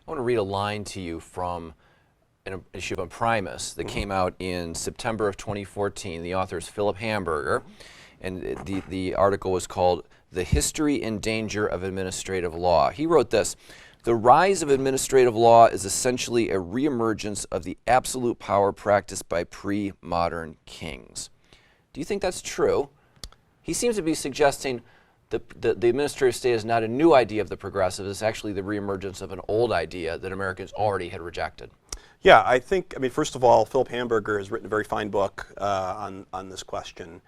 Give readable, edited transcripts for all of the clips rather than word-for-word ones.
I want to read a line to you from an issue of Primus that came out in September of 2014. The author is Philip Hamburger, and the article was called "The History and Danger of Administrative Law." He wrote this: "The rise of administrative law is essentially a reemergence of the absolute power practiced by pre-modern kings." Do you think that's true? He seems to be suggesting the administrative state is not a new idea of the progressives, it's actually the reemergence of an old idea that Americans already had rejected. Yeah, I mean, first of all, Philip Hamburger has written a very fine book on this question.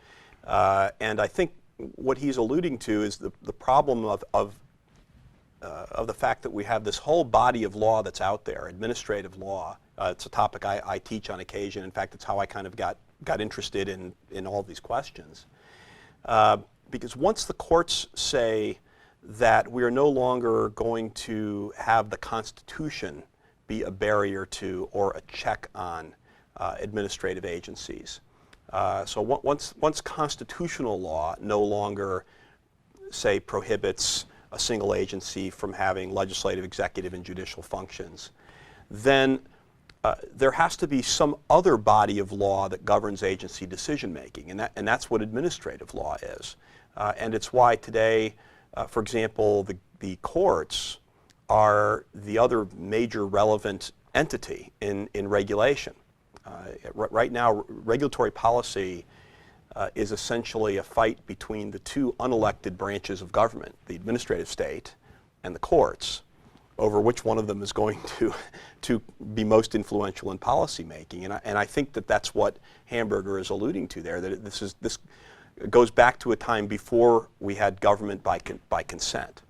And I think what he's alluding to is the problem of the fact that we have this whole body of law that's out there, administrative law. It's a topic I teach on occasion. In fact, it's how I kind of got interested in all these questions. Because once the courts say that we are no longer going to have the Constitution be a barrier to or a check on administrative agencies. So once constitutional law no longer, say, prohibits a single agency from having legislative, executive, and judicial functions, then there has to be some other body of law that governs agency decision making, and that's what administrative law is. And it's why today, for example, the courts are the other major relevant entity in regulation. Right now, regulatory policy is essentially a fight between the two unelected branches of government, the administrative state and the courts, over which one of them is going to be most influential in policy making. And I think that that's what Hamburger is alluding to there, that this goes back to a time before we had government by consent.